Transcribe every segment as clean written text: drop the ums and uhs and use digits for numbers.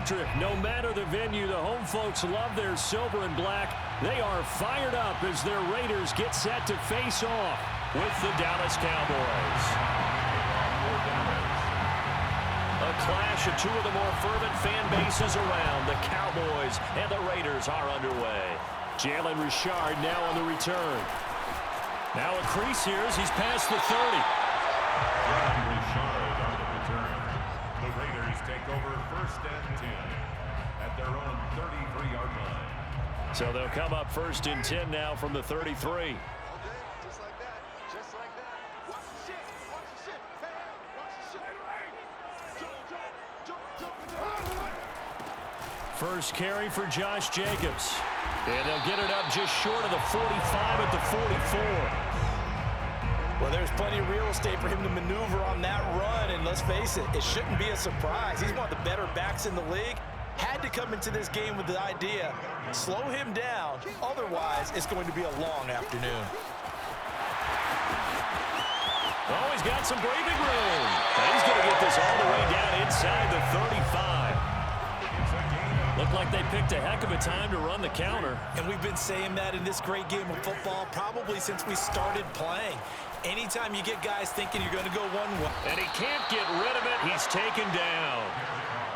electric. No matter the venue, the home folks love their silver and black. They are fired up as their Raiders get set to face off with the Dallas Cowboys. A clash of two of the more fervent fan bases around. The Cowboys and the Raiders are underway. Jalen Richard now on the return. Now a crease here as he's past the 30. Jalen Richard on the return. The Raiders take over 1st and 10 at their own 33-yard line. So they'll come up 1st and 10 now from the 33. First carry for Josh Jacobs. And they'll get it up just short of the 45 at the 44. Well, there's plenty of real estate for him to maneuver on that run. And let's face it, it shouldn't be a surprise. He's one of the better backs in the league. Had to come into this game with the idea, slow him down. Otherwise, it's going to be a long afternoon. Oh, he's got some breathing room. And he's going to get this all the way down inside the 35. Looked like they picked a heck of a time to run the counter. And we've been saying that in this great game of football probably since we started playing. Anytime you get guys thinking you're going to go one way. And he can't get rid of it. He's taken down.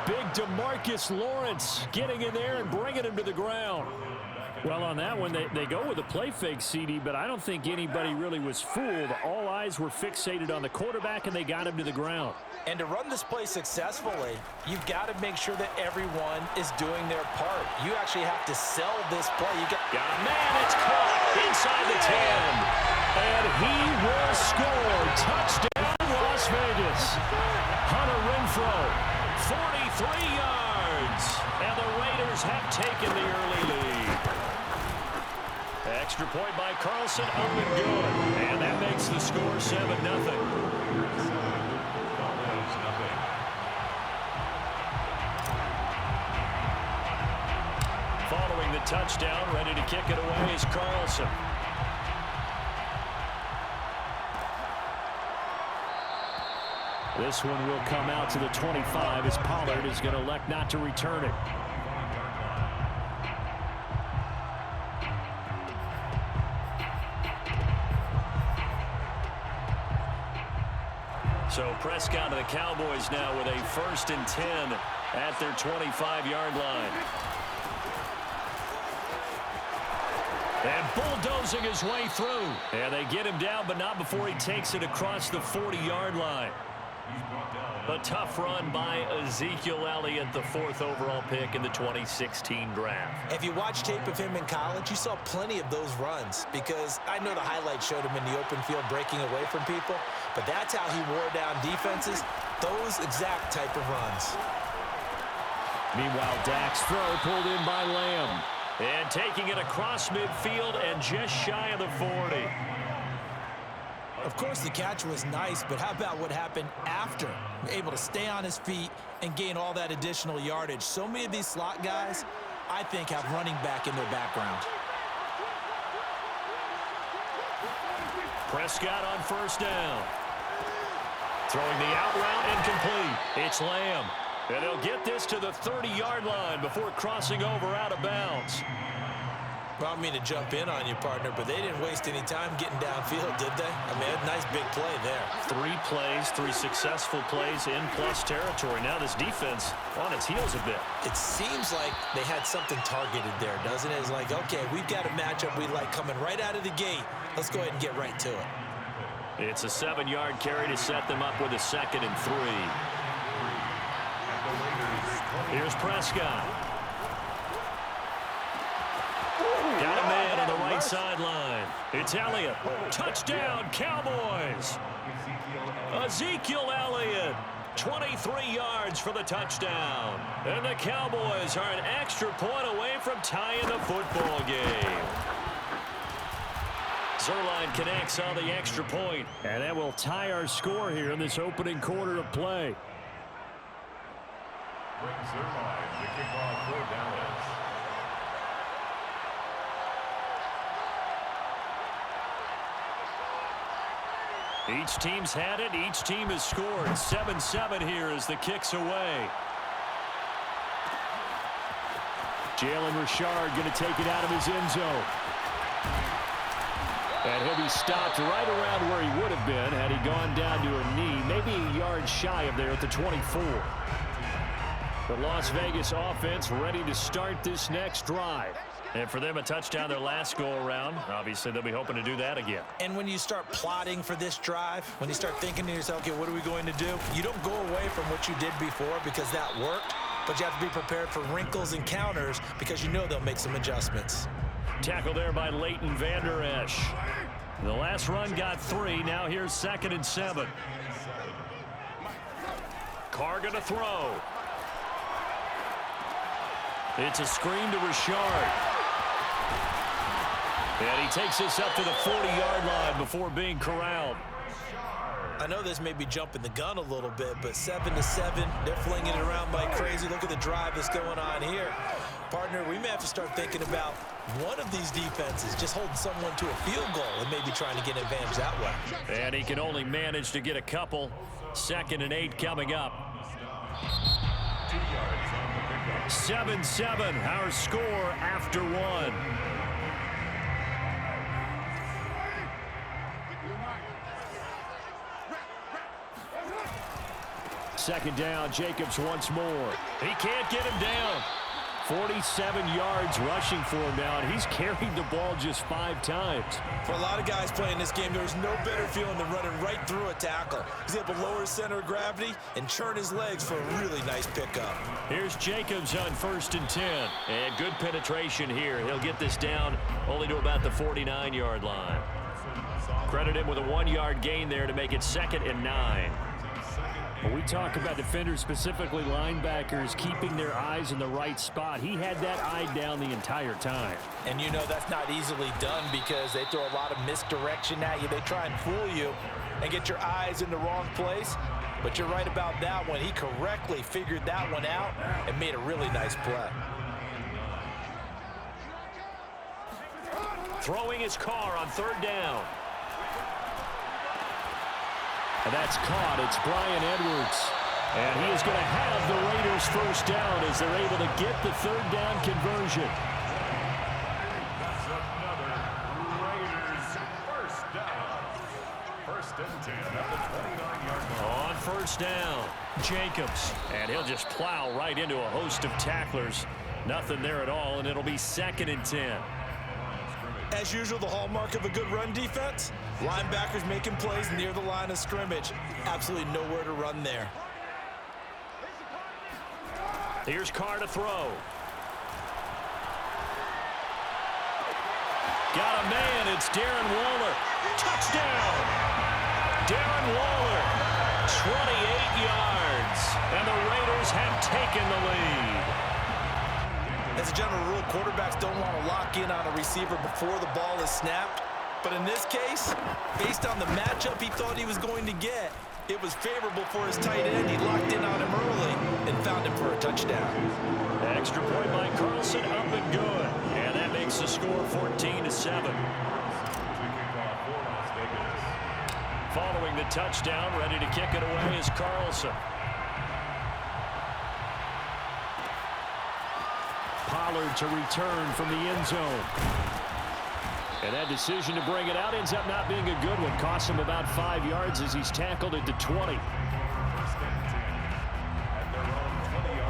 Big DeMarcus Lawrence getting in there and bringing him to the ground. Well, on that one, they go with a play fake, CD, but I don't think anybody really was fooled. All eyes were fixated on the quarterback, and they got him to the ground. And to run this play successfully, you've got to make sure that everyone is doing their part. You actually have to sell this play. Got a man, it's caught inside the 10. And he will score. Touchdown, Las Vegas. Hunter Renfrow, 43 yards. And the Raiders have taken the early lead. Extra point by Carlson, up and good. And that makes the score 7-0. Following the touchdown, ready to kick it away is Carlson. This one will come out to the 25 as Pollard is going to elect not to return it. So Prescott and the Cowboys now with a 1st and 10 at their 25-yard line. And bulldozing his way through. And they get him down, but not before he takes it across the 40-yard line. A tough run by Ezekiel Elliott, the 4th overall pick in the 2016 draft. If you watch tape of him in college, you saw plenty of those runs because I know the highlights showed him in the open field breaking away from people, but that's how he wore down defenses, those exact type of runs. Meanwhile, Dak's throw pulled in by Lamb. And taking it across midfield and just shy of the 40. Of course, the catch was nice, but how about what happened after? Able to stay on his feet and gain all that additional yardage. So many of these slot guys, I think, have running back in their background. Prescott on 1st down. Throwing the out route incomplete. It's Lamb. And they'll get this to the 30-yard line before crossing over out of bounds. Well, I don't mean to jump in on you, partner, but they didn't waste any time getting downfield, did they? I mean, a nice big play there. 3 plays, 3 successful plays in plus territory. Now this defense on its heels a bit. It seems like they had something targeted there, doesn't it? It's like, okay, we've got a matchup we like coming right out of the gate. Let's go ahead and get right to it. It's a 7-yard carry to set them up with a 2nd and 3. Here's Prescott. Got a man on the right sideline. It's Elliott. Touchdown, Cowboys. Ezekiel Elliott, 23 yards for the touchdown. And the Cowboys are an extra point away from tying the football game. Zerline connects on the extra point. And that will tie our score here in this opening quarter of play. Brings Zerline to kick off for Dallas. Each team's had it. Each team has scored. 7-7 here as the kick's away. Jalen Richard going to take it out of his end zone. And he'll be stopped right around where he would have been had he gone down to a knee, maybe a yard shy of there at the 24. The Las Vegas offense ready to start this next drive. And for them, a touchdown their last go-around. Obviously, they'll be hoping to do that again. And when you start plotting for this drive, when you start thinking to yourself, okay, what are we going to do? You don't go away from what you did before because that worked, but you have to be prepared for wrinkles and counters because you know they'll make some adjustments. Tackle there by Leighton Vander Esch. The last run got 3. Now here's 2nd and 7. Carr going to throw. It's a screen to Richard. And he takes this up to the 40-yard line before being corralled. I know this may be jumping the gun a little bit, but 7-7, they're flinging it around like crazy. Look at the drive that's going on here. Partner, we may have to start thinking about one of these defenses just holding someone to a field goal and maybe trying to get an advantage that way. And he can only manage to get a couple. 2nd and 8 coming up. 7-7, our score after 1. Second down, Jacobs once more. He can't get him down. 47 yards rushing for him now, and he's carried the ball just 5 times. For a lot of guys playing this game, there's no better feeling than running right through a tackle. He's able to lower his center of gravity and churn his legs for a really nice pickup. Here's Jacobs on 1st and 10. And good penetration here. He'll get this down only to about the 49-yard line. Credit him with a 1-yard gain there to make it 2nd and 9. When we talk about defenders, specifically linebackers, keeping their eyes in the right spot, he had that eye down the entire time. And you know that's not easily done because they throw a lot of misdirection at you. They try and fool you and get your eyes in the wrong place. But you're right about that one. He correctly figured that one out and made a really nice play. Throwing his Carr on 3rd down. And that's caught. It's Brian Edwards. And he is going to have the Raiders 1st down as they're able to get the 3rd down conversion. That's another Raiders 1st down. 1st and 10 at the 29-yard line. On 1st down, Jacobs. And he'll just plow right into a host of tacklers. Nothing there at all, and it'll be 2nd and 10. As usual, the hallmark of a good run defense, linebackers making plays near the line of scrimmage. Absolutely nowhere to run there. Here's Carr to throw. Got a man. It's Darren Waller. Touchdown! Darren Waller, 28 yards. And the Raiders have taken the lead. As a general rule, quarterbacks don't want to lock in on a receiver before the ball is snapped. But in this case, based on the matchup he thought he was going to get, it was favorable for his tight end. He locked in on him early and found him for a touchdown. Extra point by Carlson, up and good. And that makes the score 14-7. Following the touchdown, ready to kick it away is Carlson. Pollard to return from the end zone. And that decision to bring it out ends up not being a good one. Costs him about 5 yards as he's tackled at the 20.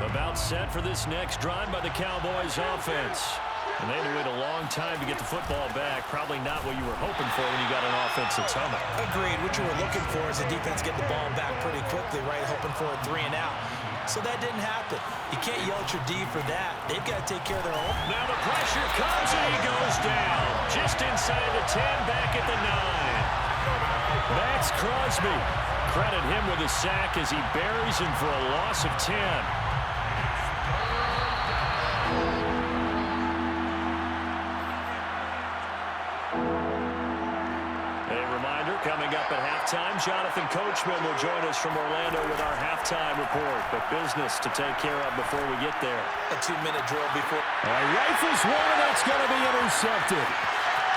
About set for this next drive by the Cowboys offense. And they had to wait a long time to get the football back. Probably not what you were hoping for when you got an offense that's humming. Agreed. What you were looking for is the defense get the ball back pretty quickly, right? Hoping for a 3 and out. So that didn't happen. You can't yell at your D for that. They've got to take care of their own. Now the pressure comes and he goes down. Just inside the 10, back at the 9. Max Crosby. Credit him with a sack as he buries him for a loss of 10. Coming up at halftime, Jonathan Coachman will join us from Orlando with our halftime report. But business to take care of before we get there. A 2-minute drill before. Rifles one, and that's going to be intercepted.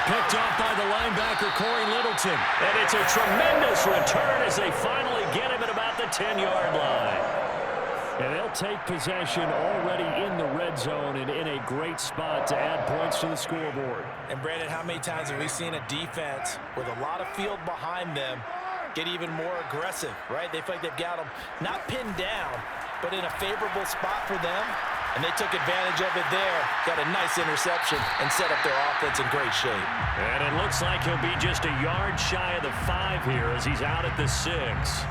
Picked off by the linebacker, Corey Littleton. And it's a tremendous return as they finally get him at about the 10-yard line. And they'll take possession already in the red zone and in a great spot to add points to the scoreboard. And, Brandon, how many times have we seen a defense with a lot of field behind them get even more aggressive, right? They feel like they've got them not pinned down, but in a favorable spot for them, and they took advantage of it there. Got a nice interception and set up their offense in great shape. And it looks like he'll be just a yard shy of the 5 here as he's out at the 6.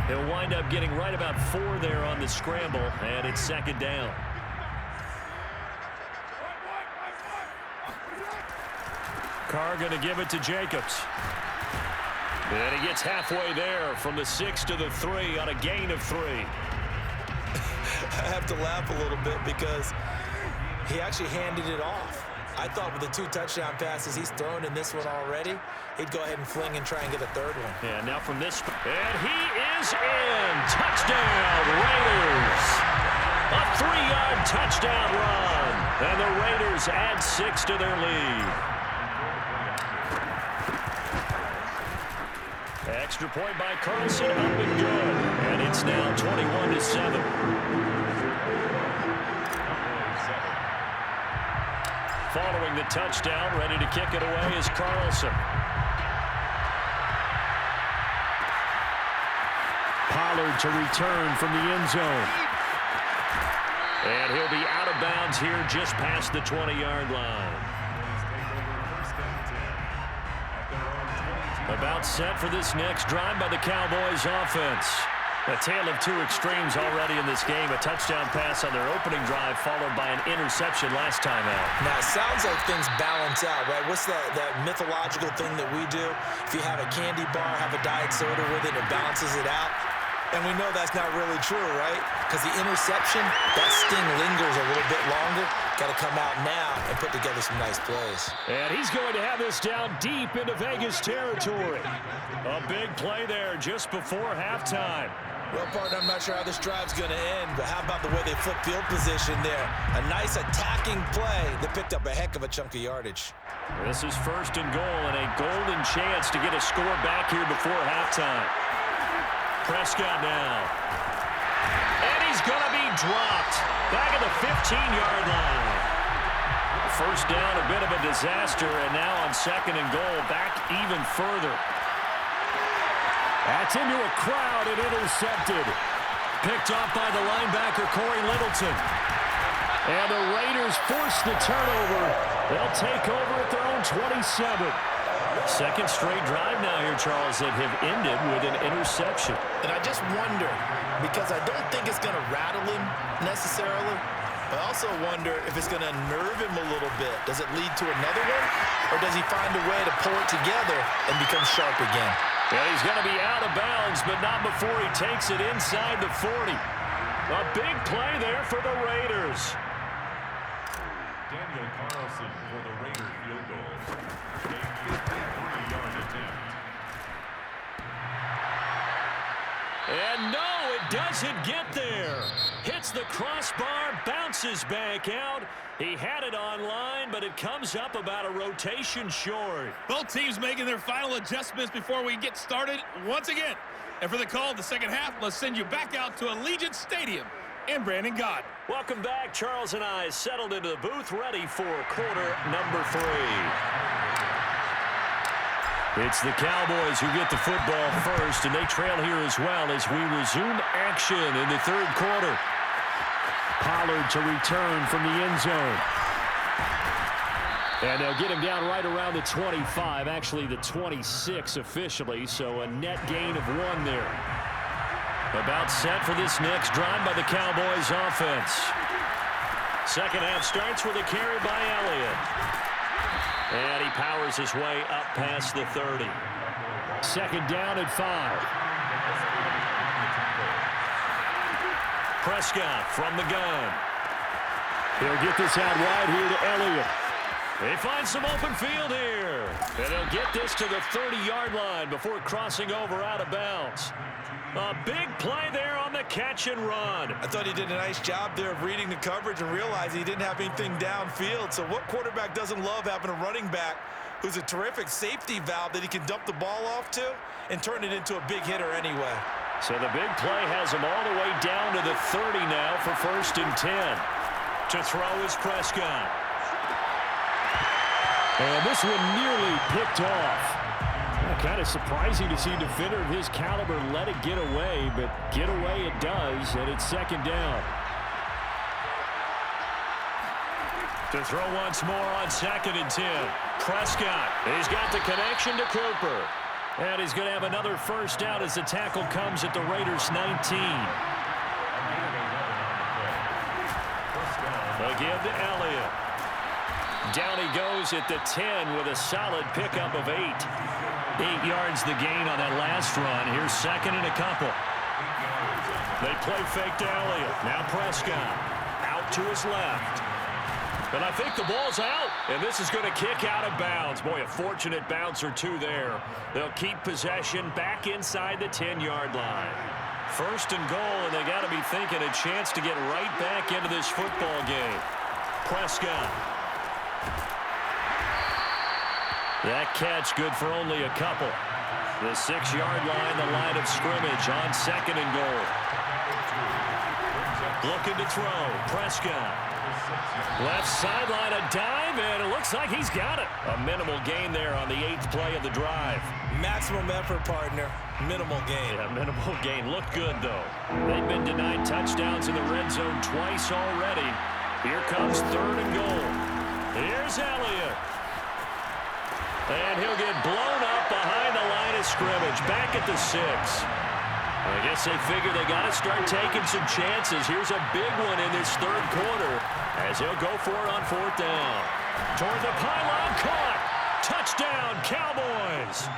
He'll wind up getting right about 4 there on the scramble, and it's second down. Carr going to give it to Jacobs. And he gets halfway there from the 6 to the 3 on a gain of 3. I have to laugh a little bit because he actually handed it off. I thought with the 2 touchdown passes he's thrown in this one already, he'd go ahead and fling and try and get a 3rd one. Yeah, now from this, and he is in. Touchdown, Raiders. A 3-yard touchdown run. And the Raiders add 6 to their lead. Extra point by Carlson, up and good. And it's now 21-7. Following the touchdown, ready to kick it away is Carlson. Pollard to return from the end zone. And he'll be out of bounds here just past the 20-yard line. About set for this next drive by the Cowboys offense. A tale of 2 extremes already in this game. A touchdown pass on their opening drive followed by an interception last time out. Now, it sounds like things balance out, right? What's that mythological thing that we do? If you have a candy bar, have a diet soda with it, it balances it out. And we know that's not really true, right? Because the interception, that sting lingers a little bit longer. Got to come out now and put together some nice plays. And he's going to have this down deep into Vegas territory. A big play there just before halftime. Well, partner, I'm not sure how this drive's going to end, but how about the way they flip field position there? A nice attacking play that picked up a heck of a chunk of yardage. This is 1st and goal and a golden chance to get a score back here before halftime. Prescott now. And he's going to be dropped. Back at the 15-yard line. First down, a bit of a disaster, and now on 2nd and goal, back even further. That's into a crowd and intercepted. Picked off by the linebacker, Corey Littleton. And the Raiders force the turnover. They'll take over at their own 27. Second straight drive now here, Charles, that have ended with an interception. And I just wonder, because I don't think it's going to rattle him necessarily, but I also wonder if it's going to unnerve him a little bit. Does it lead to another one? Or does he find a way to pull it together and become sharp again? Yeah, he's going to be out of bounds, but not before he takes it inside the 40. A big play there for the Raiders. Daniel Carlson for the Raider field goal. A 53-yard attempt. And no, it doesn't get there. Hits the crossbar, bounces back out. He had it online, but it comes up about a rotation short. Both teams making their final adjustments before we get started once again. And for the call of the second half, let's send you back out to Allegiant Stadium and Brandon Gott. Welcome back. Charles and I settled into the booth, ready for quarter number 3. It's the Cowboys who get the football first, and they trail here as well as we resume action in the 3rd quarter. Pollard to return from the end zone. And they'll get him down right around the 25, actually the 26 officially, so a net gain of 1 there. About set for this next drive by the Cowboys offense. Second half starts with a carry by Elliott. And he powers his way up past the 30. Second down at 5. Prescott from the gun. He'll get this out wide here to Elliott. They find some open field here. And he'll get this to the 30-yard line before crossing over out of bounds. A big play there on the catch and run. I thought he did a nice job there of reading the coverage and realizing he didn't have anything downfield. So what quarterback doesn't love having a running back who's a terrific safety valve that he can dump the ball off to and turn it into a big hitter anyway? So the big play has him all the way down to the 30 now for 1st and 10. To throw is Prescott. And this one nearly picked off. Kind of surprising to see a defender of his caliber let it get away, but get away it does, and it's 2nd down. To throw once more on 2nd and 10. Prescott, he's got the connection to Cooper. And he's going to have another 1st down as the tackle comes at the Raiders' 19. Again to Elliott. Down he goes at the 10 with a solid pickup of 8. 8 yards the gain on that last run. Here's 2nd and a couple. They play fake to Elliott. Now Prescott out to his left. And I think the ball's out. And this is going to kick out of bounds. Boy, a fortunate bounce or two there. They'll keep possession back inside the 10-yard line. 1st and goal, and they got to be thinking a chance to get right back into this football game. Prescott. That catch good for only a couple. The 6-yard line, the line of scrimmage on 2nd and goal. Looking to throw. Prescott. Left sideline, a dive, and it looks like he's got it. A minimal gain there on the 8th play of the drive. Maximum effort, partner. Minimal gain. Yeah, minimal gain. Looked good, though. They've been denied touchdowns in the red zone twice already. Here comes 3rd and goal. Here's Elliott. And he'll get blown up behind the line of scrimmage. Back at the 6. I guess they figure they got to start taking some chances. Here's a big one in this 3rd quarter as he'll go for it on 4th down. Toward the pylon, caught. Touchdown, Cowboys.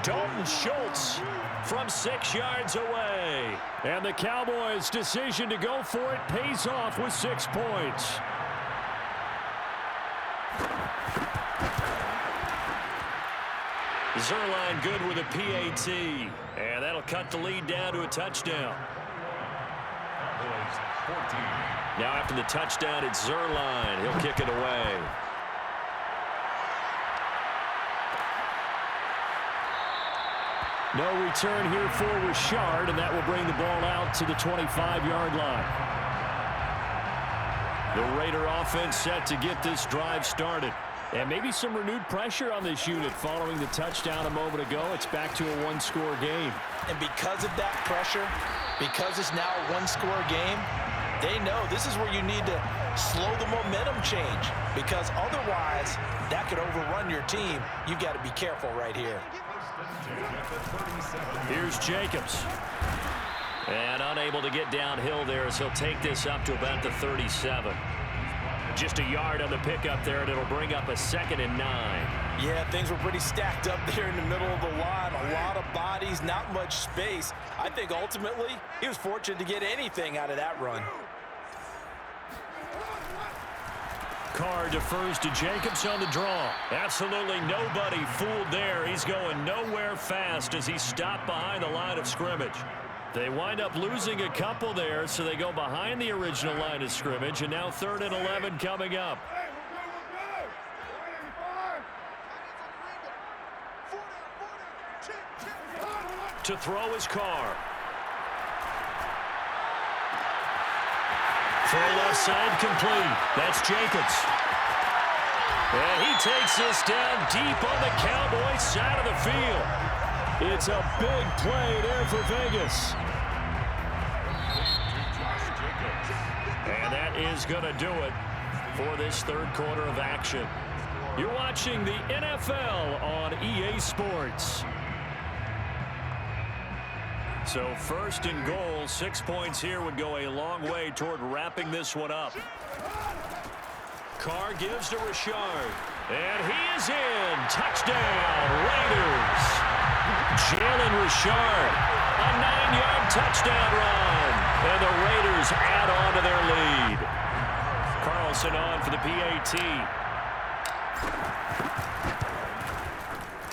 Dalton Schultz from 6 yards away. And the Cowboys' decision to go for it pays off with 6 points. Zerline good with a PAT. And that'll cut the lead down to a touchdown. Now after the touchdown, it's Zerline. He'll kick it away. No return here for Richard, and that will bring the ball out to the 25-yard line. The Raider offense set to get this drive started. And maybe some renewed pressure on this unit following the touchdown a moment ago. It's back to a 1-score game. And because of that pressure, because it's now a 1-score game, they know this is where you need to slow the momentum change, because otherwise that could overrun your team. You've got to be careful right here. Here's Jacobs. And unable to get downhill there as he'll take this up to about the 37. Just a yard on the pickup there, and it'll bring up a 2nd and 9. Yeah, things were pretty stacked up there in the middle of the line. A lot of bodies, not much space. I think ultimately he was fortunate to get anything out of that run. Carr defers to Jacobs on the draw. Absolutely nobody fooled there. He's going nowhere fast as he stopped behind the line of scrimmage. They wind up losing a couple there, so they go behind the original line of scrimmage, and now 3rd and 11 coming up. To throw is Carr. Throw left side complete. That's Jacobs. And he takes this down deep on the Cowboys side of the field. It's a big play there for Vegas. And that is going to do it for this 3rd quarter of action. You're watching the NFL on EA Sports. So 1st and goal, 6 points here would go a long way toward wrapping this one up. Carr gives to Richard. And he is in. Touchdown, Raiders. Jalen Richard, a 9-yard touchdown run. And the Raiders add on to their lead. Carlson on for the PAT.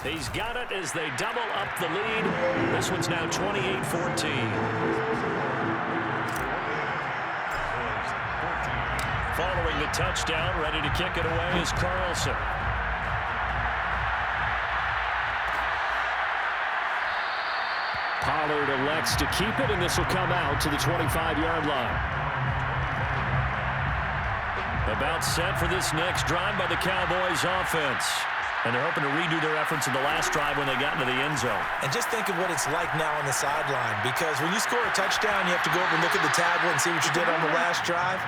He's got it as they double up the lead. This one's now 28-14. Following the touchdown, ready to kick it away is Carlson. Pollard expects to keep it, and this will come out to the 25-yard line. About set for this next drive by the Cowboys offense. And they're hoping to redo their efforts in the last drive when they got into the end zone. And just think of what it's like now on the sideline, because when you score a touchdown, you have to go over and look at the tablet and see what you did on the last drive.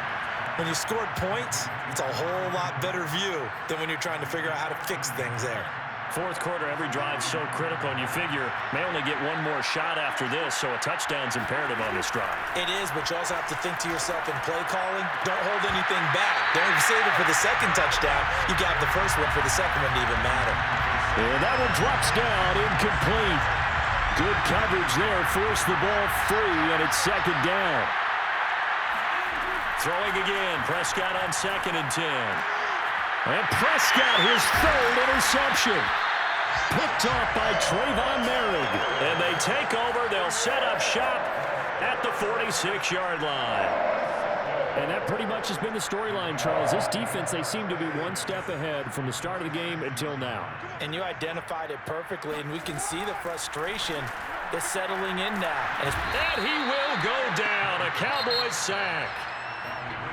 When you scored points, it's a whole lot better view than when you're trying to figure out how to fix things there. Fourth quarter, every drive's so critical, and you figure may only get one more shot after this, so a touchdown's imperative on this drive. It is, but you also have to think to yourself in play calling, don't hold anything back. Don't save it for the second touchdown. You got the first one for the second one to even matter. And that one drops down, incomplete. Good coverage there, forced the ball free, and it's second down. Throwing again, Prescott on 2nd and 10. And Prescott, his third interception. Picked off by Trayvon Merrick. And they take over. They'll set up shop at the 46-yard line. And that pretty much has been the storyline, Charles. This defense, they seem to be one step ahead from the start of the game until now. And you identified it perfectly, and we can see the frustration is settling in now. And he will go down. A Cowboys sack.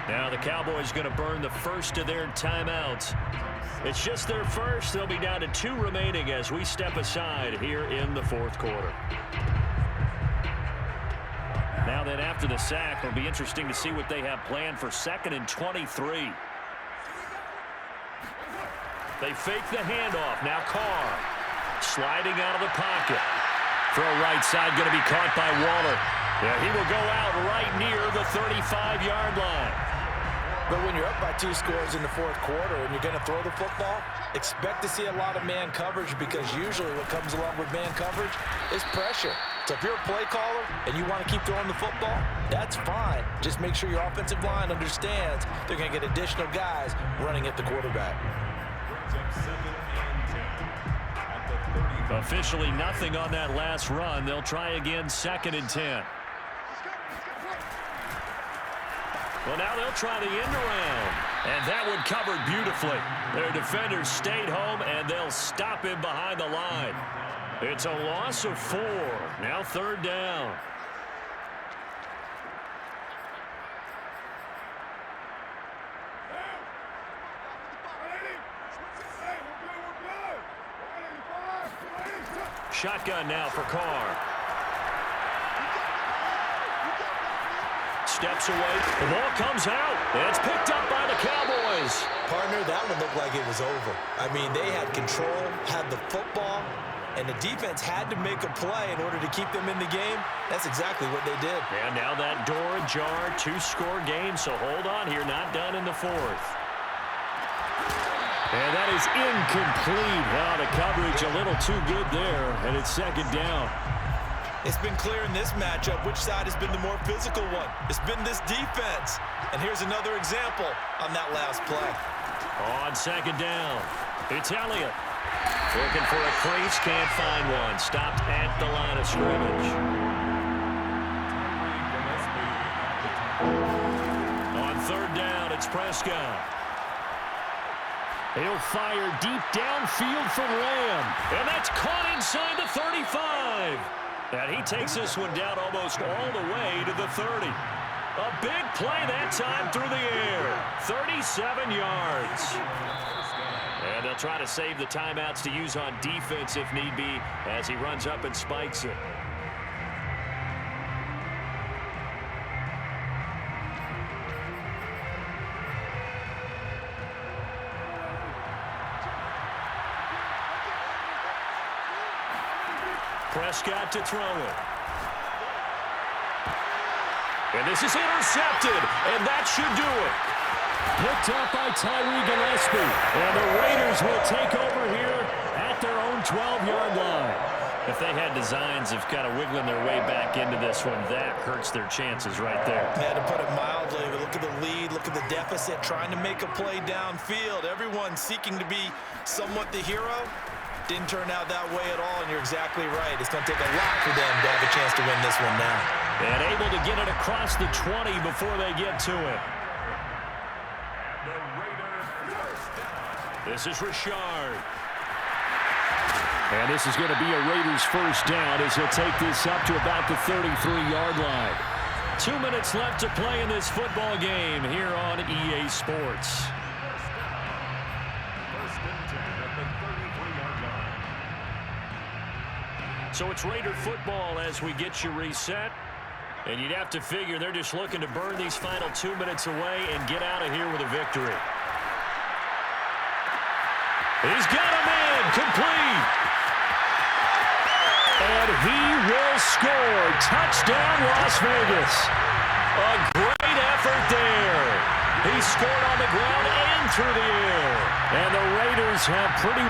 Now the Cowboys going to burn the first of their timeouts. It's just their first. They'll be down to 2 remaining as we step aside here in the fourth quarter. Now then, after the sack, it'll be interesting to see what they have planned for 2nd and 23. They fake the handoff. Now Carr sliding out of the pocket. Throw right side going to be caught by Waller. Yeah, he will go out right near the 35-yard line. But when you're up by 2 scores in the fourth quarter and you're going to throw the football, expect to see a lot of man coverage, because usually what comes along with man coverage is pressure. So if you're a play caller and you want to keep throwing the football, that's fine. Just make sure your offensive line understands they're going to get additional guys running at the quarterback. Officially nothing on that last run. They'll try again 2nd and 10. Well, now they'll try the end around. And that one covered beautifully. Their defenders stayed home, and they'll stop him behind the line. It's a loss of 4. Now 3rd down. Shotgun now for Carr. Steps away. The ball comes out. It's picked up by the Cowboys. Partner, that one looked like it was over. I mean, they had control, had the football, and the defense had to make a play in order to keep them in the game. That's exactly what they did. And now that door ajar, 2-score game, so hold on here. Not done in the 4th. And that is incomplete. Now the coverage a little too good there, and it's 2nd down. It's been clear in this matchup which side has been the more physical one. It's been this defense. And here's another example on that last play. On 2nd down, it's Elliott. Looking for a crease, can't find one. Stopped at the line of scrimmage. On 3rd down, it's Prescott. He'll fire deep downfield from Lamb. And that's caught inside the 35. And he takes this one down almost all the way to the 30. A big play that time through the air. 37 yards. And they'll try to save the timeouts to use on defense if need be as he runs up and spikes it. Prescott to throw it. And this is intercepted, and that should do it. Picked up by Tyree Gillespie. And the Raiders will take over here at their own 12-yard line. If they had designs of kind of wiggling their way back into this one, that hurts their chances right there. Yeah, to put it mildly, look at the lead, look at the deficit, trying to make a play downfield. Everyone seeking to be somewhat the hero. Didn't turn out that way at all, and you're exactly right. It's going to take a lot for them to have a chance to win this one now. And able to get it across the 20 before they get to it. This is Richard. And this is going to be a Raiders first down as he'll take this up to about the 33-yard line. 2 minutes left to play in this football game here on EA Sports. First and 10 at the 33-yard line. So it's Raider football as we get you reset. And you'd have to figure they're just looking to burn these final 2 minutes away and get out of here with a victory. He's got a man complete. And he will score. Touchdown, Las Vegas. A great effort there. He scored on the ground and through the air. And the Raiders have pretty